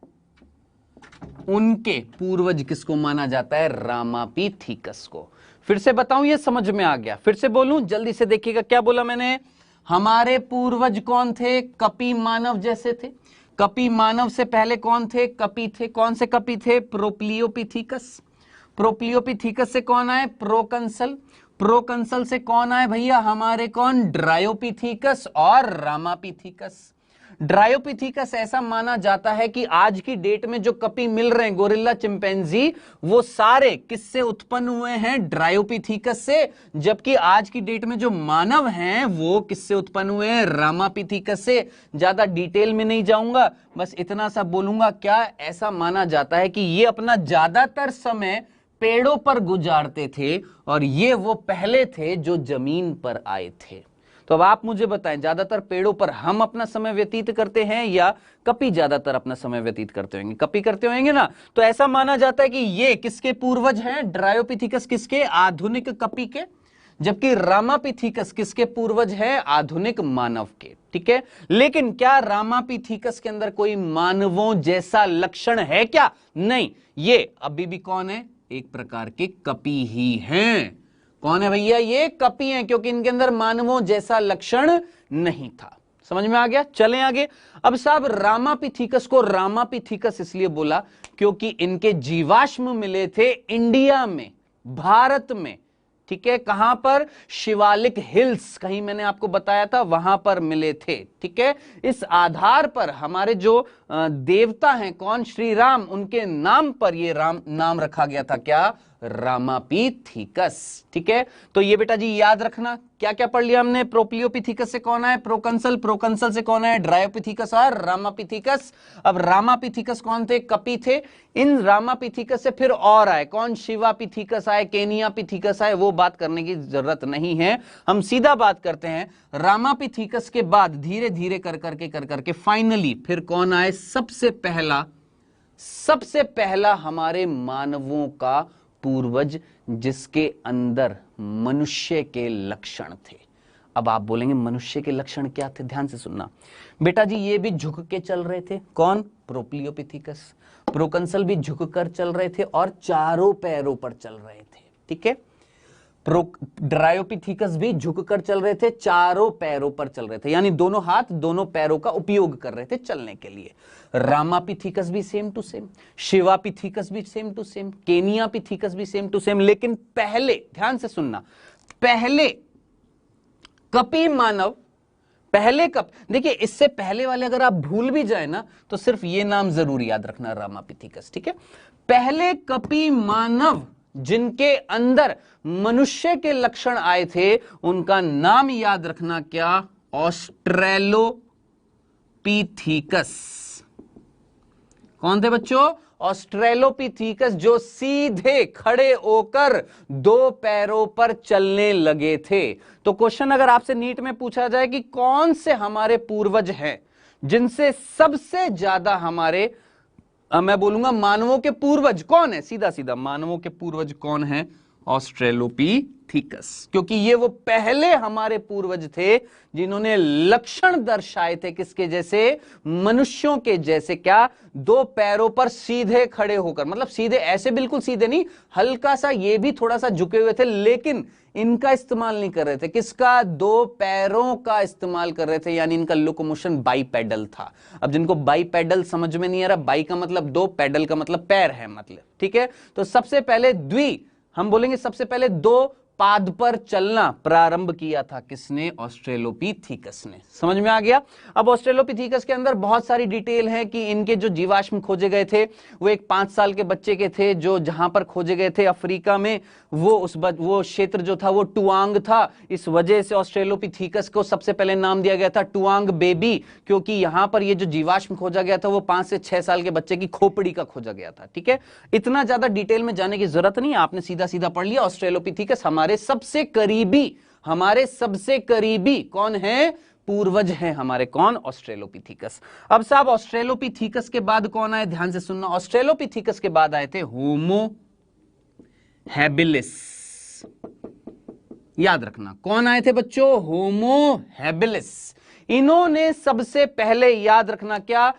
उनके पूर्वज किसको माना जाता है? रामापिथेकस को। फिर से बताऊं, ये समझ में आ गया? फिर से बोलूं, जल्दी से देखिएगा, क्या बोला मैंने? हमारे पूर्वज कौन थे? कपी मानव जैसे थे। कपी मानव से पहले कौन थे? कपी थे। कौन से कपी थे? प्रोप्लियोपिथेकस। प्रोप्लियोपिथेकस से कौन आए? प्रोकंसल। प्रोकंसल से कौन आए भैया? हमारे कौन? ड्रायोपिथेकस और रामापिथेकस। ड्रायोपिथेकस ऐसा माना जाता है कि आज की डेट में जो कपी मिल रहे हैं, गोरिल्ला, चिंपैंजी, वो सारे किससे उत्पन्न हुए हैं? ड्रायोपिथेकस से। जबकि आज की डेट में जो मानव हैं वो किससे उत्पन्न हुए हैं? रामापिथेकस से। ज्यादा डिटेल में नहीं जाऊंगा, बस इतना सा बोलूंगा, क्या ऐसा माना जाता है कि ये अपना ज्यादातर समय पेड़ों पर गुजारते थे और ये वो पहले थे जो जमीन पर आए थे। तो अब आप मुझे बताएं, ज्यादातर पेड़ों पर हम अपना समय व्यतीत करते हैं या कपी ज्यादातर अपना समय व्यतीत करते होंगे? कपी करते होंगे ना। तो ऐसा माना जाता है कि ये किसके पूर्वज हैं? ड्रायोपिथेकस किसके? आधुनिक कपी के। जबकि रामापिथेकस किसके पूर्वज है? आधुनिक मानव के। ठीक है, लेकिन क्या रामापिथेकस के अंदर कोई मानवों जैसा लक्षण है क्या? नहीं, ये अभी भी कौन है? एक प्रकार के कपी ही हैं। कौन है भैया? ये कपी हैं, क्योंकि इनके अंदर मानवों जैसा लक्षण नहीं था। समझ में आ गया? चलें आगे। अब साहब, रामापिथेकस को रामापिथेकस इसलिए बोला क्योंकि इनके जीवाश्म मिले थे इंडिया में, भारत में। ठीक है, कहां पर? शिवालिक हिल्स, कहीं मैंने आपको बताया था, वहां पर मिले थे। ठीक है, इस आधार पर हमारे जो देवता हैं, कौन? श्री राम, उनके नाम पर ये राम नाम रखा गया था। क्या? रामापिथेकस। ठीक है, तो ये बेटा जी याद रखना, क्या क्या पढ़ लिया हमने? प्रोप्लियोपिथेकस से कौन है? प्रोकंसल। प्रोकंसल से कौन है? ड्रायोपिथेकस और रामापिथेकस। अब रामापिथेकस कौन थे? कपी थे। इन रामापिथेकस से फिर और आए, कौन? शिवापिथेकस आए, केनियापिथेकस आए, वो बात करने की जरूरत नहीं है, हम सीधा बात करते हैं। रामापिथेकस के बाद धीरे धीरे कर करके फाइनली फिर कौन आए? सबसे पहला हमारे मानवों का पूर्वज, जिसके अंदर मनुष्य के लक्षण थे। अब आप बोलेंगे मनुष्य के लक्षण क्या थे? ध्यान से सुनना बेटा जी, ये भी झुक के चल रहे थे। कौन? प्रोप्लियोपिथेकस। प्रोकंसल भी झुक कर चल रहे थे और चारों पैरों पर चल रहे थे। ठीक है, ड्रायोपिथेकस भी झुककर चल रहे थे, चारों पैरों पर चल रहे थे, यानी दोनों हाथ दोनों पैरों का उपयोग कर रहे थे चलने के लिए। रामापिथेकस भी सेम टू सेम, शिवापिथेकस भी सेम टू सेम, केनियापिथेकस भी सेम टू सेम। लेकिन पहले, ध्यान से सुनना, पहले कपी मानव, पहले कप, देखिए इससे पहले वाले अगर आप भूल भी जाए ना तो सिर्फ ये नाम जरूर याद रखना, रामापिथेकस। ठीक है, पहले कपी मानव जिनके अंदर मनुष्य के लक्षण आए थे, उनका नाम याद रखना। क्या? ऑस्ट्रेलोपिथेकस। कौन थे बच्चों? ऑस्ट्रेलोपिथेकस, जो सीधे खड़े होकर दो पैरों पर चलने लगे थे। तो क्वेश्चन अगर आपसे नीट में पूछा जाए कि कौन से हमारे पूर्वज हैं जिनसे सबसे ज्यादा हमारे, मैं बोलूंगा मानवों के पूर्वज कौन है, सीधा सीधा मानवों के पूर्वज कौन है? ऑस्ट्रेलोपिथेकस, क्योंकि ये वो पहले हमारे पूर्वज थे जिन्होंने लक्षण दर्शाए थे किसके जैसे? मनुष्यों के जैसे। क्या? दो पैरों पर सीधे खड़े होकर, मतलब सीधे ऐसे बिल्कुल सीधे नहीं, हल्का सा ये भी थोड़ा सा झुके हुए थे, लेकिन इनका इस्तेमाल नहीं कर रहे थे। किसका? दो पैरों का इस्तेमाल कर रहे थे, यानी इनका लोकोमोशन बाईपेडल था। अब जिनको बाईपेडल समझ में नहीं आ रहा, बाई का मतलब दो, पैडल का मतलब पैर है मतलब। ठीक है, तो सबसे पहले हम बोलेंगे सबसे पहले दो पाद पर चलना प्रारंभ किया था किसने? ऑस्ट्रेलोपिथेकस ने। समझ में आ गया? अब ऑस्ट्रेलोपिथेकस के अंदर बहुत सारी डिटेल है कि इनके जो जीवाश्म खोजे गए थे वो एक 5 साल के बच्चे के थे, जो जहां पर खोजे गए थे अफ्रीका में, वो क्षेत्र जो था वो टुआंग था। इस वजह से ऑस्ट्रेलोपिथेकस को सबसे पहले नाम दिया गया था टुआंग बेबी, क्योंकि यहां पर ये जो जीवाश्म खोजा गया था वो 5 से 6 साल के बच्चे की खोपड़ी का खोजा गया था। ठीक है, इतना ज्यादा डिटेल में जाने की जरूरत नहीं, आपने सीधा सीधा पढ़ लिया। ऑस्ट्रेलोपिथेकस हमारे सबसे करीबी कौन है? पूर्वज हैं हमारे। कौन? ऑस्ट्रेलोपिथेकस। अब साहब ऑस्ट्रेलोपिथेकस के बाद कौन आए? ध्यान से सुनना। ऑस्ट्रेलोपिथेकस के बाद आए थे होमो हैबिलिस। याद रखना कौन आए थे बच्चों? Homo habilis. इन्होंने सबसे पहले, याद रखना क्या,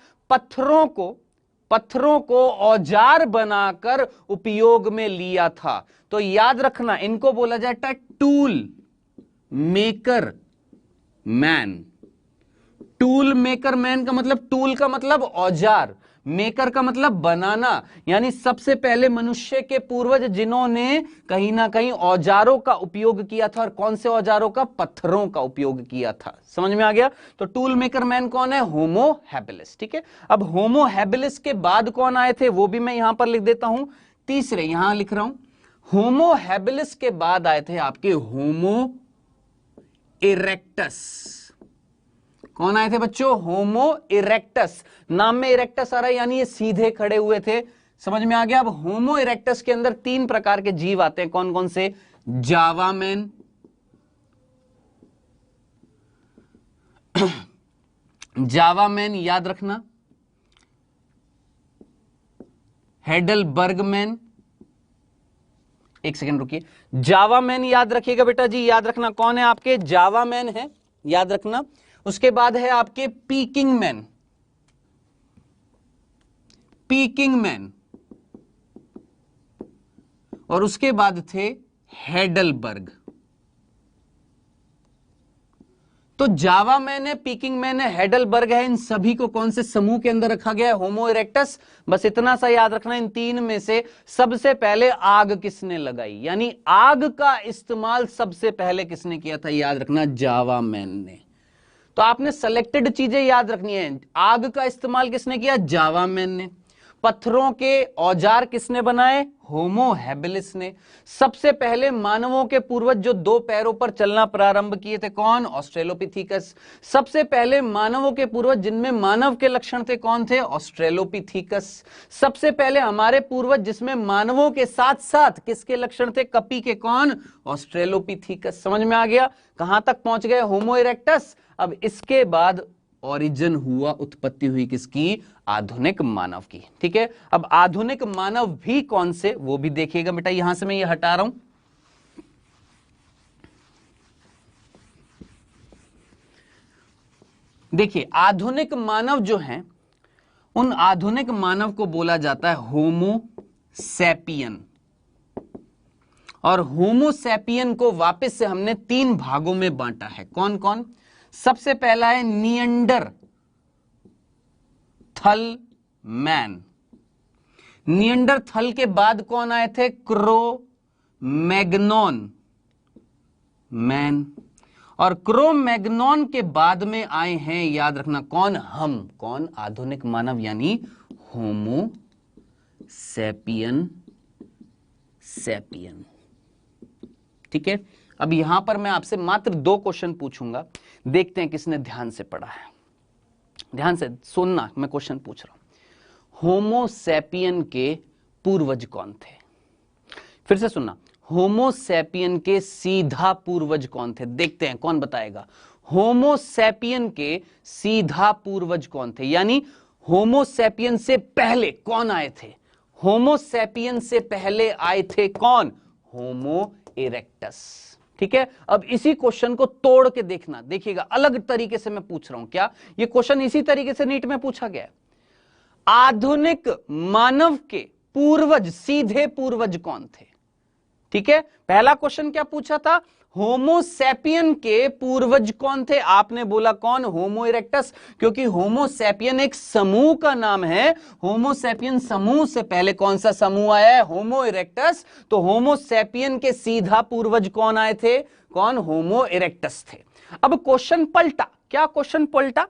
पत्थरों को औजार बनाकर उपयोग में लिया था। तो याद रखना इनको बोला जाता है tool maker man. Tool maker man का मतलब, टूल का मतलब औजार, मेकर का मतलब बनाना, यानी सबसे पहले मनुष्य के पूर्वज जिन्होंने कहीं ना कहीं औजारों का उपयोग किया था। और कौन से औजारों का? पत्थरों का उपयोग किया था। समझ में आ गया? तो टूल मेकर मैन कौन है? Homo habilis. ठीक है, अब होमो हैबिलिस के बाद कौन आए थे वो भी मैं यहां पर लिख देता हूं, तीसरे यहां लिख रहा हूं। होमो हैबिलिस के बाद आए थे आपके होमो इरेक्टस। कौन आए थे बच्चों? होमो इरेक्टस। नाम में इरेक्टस आ रहा है, यानी ये सीधे खड़े हुए थे। समझ में आ गया? अब होमो इरेक्टस के अंदर 3 प्रकार के जीव आते हैं। कौन कौन से? जावा मैन, जावा मैन याद रखना, हेडलबर्ग मैन। एक सेकंड रुकिए, जावा मैन याद रखिएगा बेटा जी, याद रखना कौन है आपके? जावा मैन है, याद रखना। उसके बाद है आपके पीकिंग मैन, पीकिंग मैन, और उसके बाद थे हेडलबर्ग। तो जावा मैन है, पीकिंग मैन है, हेडलबर्ग है, इन सभी को कौन से समूह के अंदर रखा गया है? होमो इरेक्टस। बस इतना सा याद रखना, इन 3 में से सबसे पहले आग किसने लगाई, यानी आग का इस्तेमाल सबसे पहले किसने किया था? याद रखना, जावा मैन ने। तो आपने सेलेक्टेड चीजें याद रखनी है। आग का इस्तेमाल किसने किया? जावा मैन ने। पत्थरों के औजार किसने बनाए? होमो हैबिलिस ने। सबसे पहले मानवों के पूर्वज जो 2 पैरों पर चलना प्रारंभ किए थे, कौन? ऑस्ट्रेलोपिथेकस। सबसे पहले मानवों के पूर्वज जिनमें मानव के लक्षण थे, कौन थे? ऑस्ट्रेलोपिथेकस। सबसे पहले हमारे पूर्वज जिसमें मानवों के साथ साथ किसके लक्षण थे? कपी के। कौन? ऑस्ट्रेलोपिथेकस। समझ में आ गया? कहां तक पहुंच गए? होमो इरेक्टस। अब इसके बाद ओरिजिन हुआ, उत्पत्ति हुई किसकी? आधुनिक मानव की। ठीक है, अब आधुनिक मानव भी कौन से, वो भी देखिएगा बेटा। यहां से मैं ये हटा रहा हूं, देखिए आधुनिक मानव जो हैं, उन आधुनिक मानव को बोला जाता है होमो सैपियन। और होमो सैपियन को वापस से हमने 3 भागों में बांटा है। कौन कौन? सबसे पहला है निएंडरथल मैन। निएंडरथल के बाद कौन आए थे? क्रो-मैग्नोन मैन। और क्रो-मैग्नोन के बाद में आए हैं, याद रखना कौन? हम। कौन? आधुनिक मानव, यानी होमो सैपियन। ठीक है, अब यहां पर मैं आपसे मात्र 2 क्वेश्चन पूछूंगा, देखते हैं किसने ध्यान से पढ़ा है। ध्यान से सुनना, मैं क्वेश्चन पूछ रहा हूं। होमो सैपियन के पूर्वज कौन थे? फिर से सुनना, होमो सैपियन के सीधा पूर्वज कौन थे? देखते हैं कौन बताएगा। होमो सैपियन के सीधा पूर्वज कौन थे, यानी होमो सैपियन से पहले कौन आए थे? होमो सैपियन से पहले आए थे कौन? होमो इरेक्टस। ठीक है, अब इसी क्वेश्चन को तोड़ के देखना, देखिएगा अलग तरीके से मैं पूछ रहा हूं। क्या ये क्वेश्चन इसी तरीके से नीट में पूछा गया है? आधुनिक मानव के पूर्वज, सीधे पूर्वज कौन थे? ठीक है, पहला क्वेश्चन क्या पूछा था? होमोसेपियन के पूर्वज कौन थे? आपने बोला कौन? होमो इरेक्टस, क्योंकि होमोसेपियन एक समूह का नाम है। होमोसेपियन समूह से पहले कौन सा समूह आया है? होमो इरेक्टस। तो होमोसेपियन के सीधा पूर्वज कौन आए थे? कौन? होमो इरेक्टस थे। अब क्वेश्चन पलटा। क्या क्वेश्चन पलटा?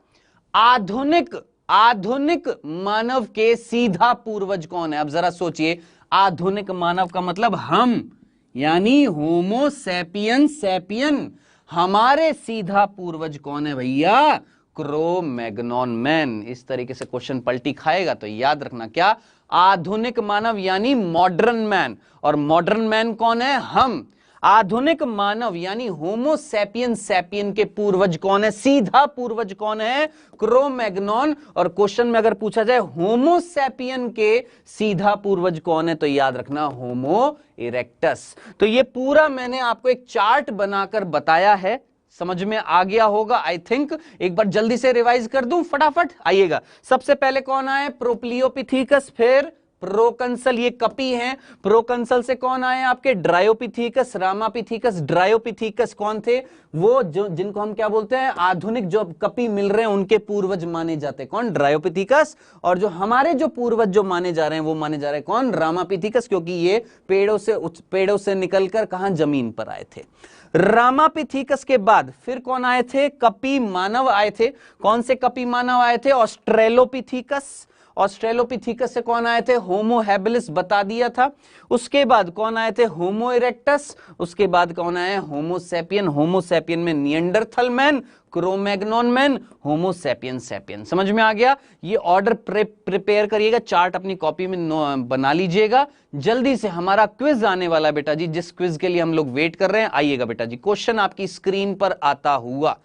आधुनिक मानव के सीधा पूर्वज कौन है? अब जरा सोचिए, आधुनिक मानव का मतलब हम, यानी होमो सैपियन सैपियन, हमारे सीधा पूर्वज कौन है भैया? Crow-Magnon man. इस तरीके से क्वेश्चन पलटी खाएगा तो याद रखना, क्या? आधुनिक मानव यानी मॉडर्न मैन, और मॉडर्न मैन कौन है? हम। आधुनिक मानव यानी होमो सैपियन सैपियन के पूर्वज कौन है? सीधा पूर्वज कौन है? क्रो-मैग्नॉन। और क्वेश्चन में अगर पूछा जाए होमो सैपियन के सीधा पूर्वज कौन है, तो याद रखना होमो इरेक्टस। तो ये पूरा मैंने आपको एक चार्ट बनाकर बताया है, समझ में आ गया होगा आई थिंक। एक बार जल्दी से रिवाइज कर दूं फटाफट, आइएगा। सबसे पहले कौन आए? प्रोप्लियोपिथेकस, फिर प्रोकंसल, ये कपी हैं। प्रोकंसल से कौन आए आपके? Dryopithecus, Ramapithecus. ड्रायोपिथेकस कौन थे? वो जो जिनको हम क्या बोलते हैं, आधुनिक जो कपी मिल रहे हैं उनके पूर्वज माने जाते हैं। कौन? ड्रायोपिथेकस। और जो हमारे जो पूर्वज जो माने जा रहे हैं वो माने जा रहे हैं कौन? रामापिथेकस, क्योंकि ये पेड़ों से निकलकर कहां? जमीन पर आए थे। रामापिथेकस के बाद फिर कौन आए थे? कपी मानव आए थे। कौन से कपी मानव आए थे? ऑस्ट्रेलोपिथेकस। ऑस्ट्रेलोपिथेकस से कौन आए थे? होमो हैबिलिस, बता दिया था। उसके बाद कौन आए थे? होमो इरेक्टस। उसके बाद कौन आए? होमो सैपियन। होमो सैपियन में निएंडरथल मैन, क्रो-मैग्नॉन मैन, होमो सैपियन सैपियन। समझ में आ गया? ये ऑर्डर प्रिपेयर करिएगा, चार्ट अपनी कॉपी में बना लीजिएगा। जल्दी से हमारा क्विज आने वाला है बेटा जी, जिस क्विज के लिए हम लोग वेट कर रहे हैं। आइएगा बेटा जी, क्वेश्चन आपकी स्क्रीन पर आता हुआ।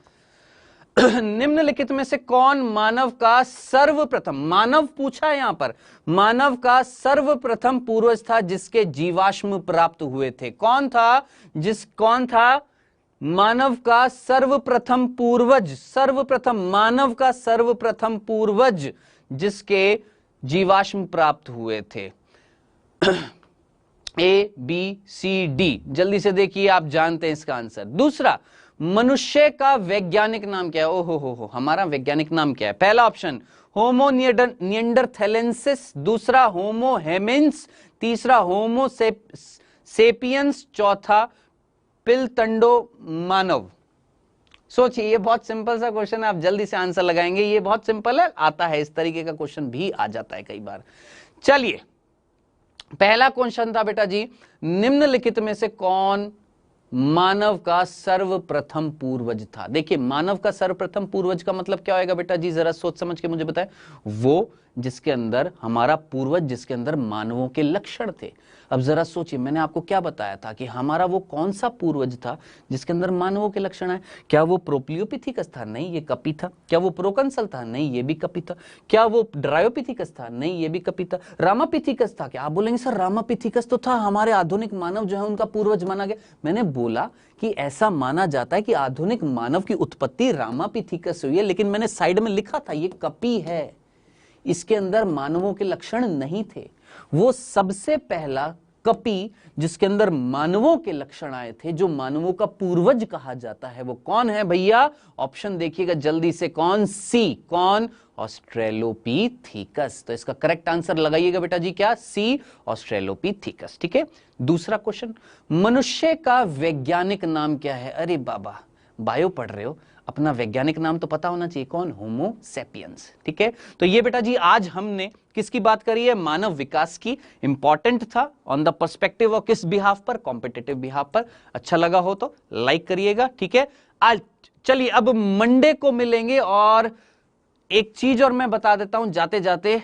निम्नलिखित में से कौन मानव का सर्वप्रथम, मानव पूछा है यहां पर, मानव का सर्वप्रथम पूर्वज था जिसके जीवाश्म प्राप्त हुए थे? कौन था? कौन था मानव का सर्वप्रथम पूर्वज? सर्वप्रथम मानव का सर्वप्रथम पूर्वज जिसके जीवाश्म प्राप्त हुए थे? ए, बी, सी, डी। जल्दी से देखिए, आप जानते हैं इसका आंसर। दूसरा, मनुष्य का वैज्ञानिक नाम क्या है? ओहो हो, हमारा वैज्ञानिक नाम क्या है? पहला ऑप्शन होमो निएंडरथैलेंसिस, दूसरा होमो हेमिन्स, तीसरा होमो सेपियंस, चौथा पिलतंडो मानव। सोचिए, ये बहुत सिंपल सा क्वेश्चन है, आप जल्दी से आंसर लगाएंगे। ये बहुत सिंपल है, आता है, इस तरीके का क्वेश्चन भी आ जाता है कई बार। चलिए, पहला क्वेश्चन था बेटा जी, निम्नलिखित में से कौन मानव का सर्वप्रथम पूर्वज था? देखिए, मानव का सर्वप्रथम पूर्वज का मतलब क्या होगा बेटा जी? जरा सोच समझ के मुझे बताएं। वो जिसके अंदर, हमारा पूर्वज जिसके अंदर मानवों के लक्षण थे। अब जरा सोचिए, मैंने आपको क्या बताया था कि हमारा वो कौन सा पूर्वज था जिसके अंदर मानवों के लक्षण है? क्या वो प्रोप्लियोपिथेकस था? नहीं, ये कपी था। क्या वो प्रोकंसल था? नहीं, ये भी कपी था। क्या वो ड्रायोपिथेकस था? नहीं, ये भी कपी था। रामापिथेकस था क्या? आप बोलेंगे सर रामापिथेकस तो था, हमारे आधुनिक मानव जो है उनका पूर्वज माना गया। मैंने बोला कि ऐसा माना जाता है कि आधुनिक मानव की उत्पत्ति रामापिथेकस से हुई है, लेकिन मैंने साइड में लिखा था ये कपी है, इसके अंदर मानवों के लक्षण नहीं थे। वो सबसे पहला कपी जिसके अंदर मानवों के लक्षण आए थे, जो मानवों का पूर्वज कहा जाता है, वो कौन है भैया? ऑप्शन देखिएगा जल्दी से, कौन? सी। कौन? ऑस्ट्रेलोपिथेकस। तो इसका करेक्ट आंसर लगाइएगा बेटा जी, क्या? सी, ऑस्ट्रेलोपिथेकस। ठीक है। दूसरा क्वेश्चन, मनुष्य का वैज्ञानिक नाम क्या है? अरे बाबा, बायो पढ़ रहे हो, अपना वैज्ञानिक नाम तो पता होना चाहिए। कौन? होमो सेपियंस। ठीक है। तो ये बेटा जी आज हमने किसकी बात करी है? मानव विकास की। इंपॉर्टेंट था ऑन द पर्सपेक्टिव ऑफ किस बिहाफ पर? कॉम्पिटिटिव बिहाफ पर। अच्छा लगा हो तो लाइक करिएगा। ठीक है। आज चलिए, अब मंडे को मिलेंगे, और एक चीज और मैं बता देता हूं जाते जाते,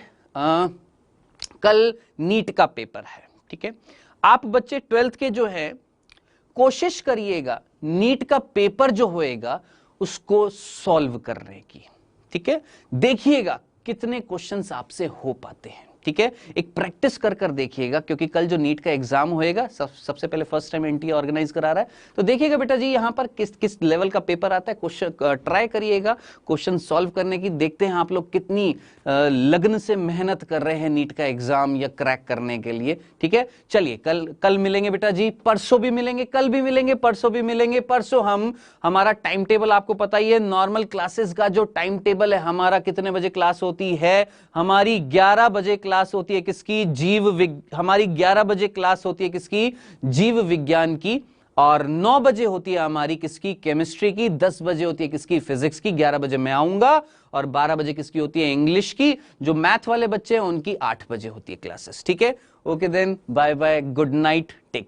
कल नीट का पेपर है। ठीक है। आप बच्चे 12th के जो है, कोशिश करिएगा नीट का पेपर जो होएगा उसको सॉल्व करने की। ठीक है। देखिएगा कितने क्वेश्चंस आपसे हो पाते हैं। ठीक है, एक प्रैक्टिस कर कर देखिएगा, क्योंकि कल जो नीट का एग्जाम होएगा, सबसे पहले फर्स्ट टाइम एनटीए ऑर्गेनाइज करा रहा है, तो देखिएगा बेटा जी यहां पर किस किस लेवल का पेपर आता है, क्वेश्चन ट्राई करिएगा क्वेश्चन सॉल्व करने की। देखते हैं आप लोग कितनी लगन से मेहनत कर रहे हैं नीट का एग्जाम या क्रैक करने के लिए। ठीक है, चलिए कल मिलेंगे बेटा जी, परसों भी मिलेंगे, कल भी मिलेंगे, परसों भी मिलेंगे। परसों हमारा टाइम टेबल आपको पता ही है, नॉर्मल क्लासेस का जो टाइम टेबल है हमारा, कितने बजे क्लास होती है हमारी, 11 बजे क्लास होती है किसकी, हमारी 11 बजे क्लास होती है किसकी, जीव विज्ञान की, और 9 बजे होती है हमारी किसकी, केमिस्ट्री की, 10 बजे होती है किसकी, फिजिक्स की, 11 बजे मैं आऊंगा, और 12 बजे किसकी होती है, इंग्लिश की। जो मैथ वाले बच्चे हैं उनकी 8 बजे होती है क्लासेस। ठीक है, okay then, bye bye, good night, take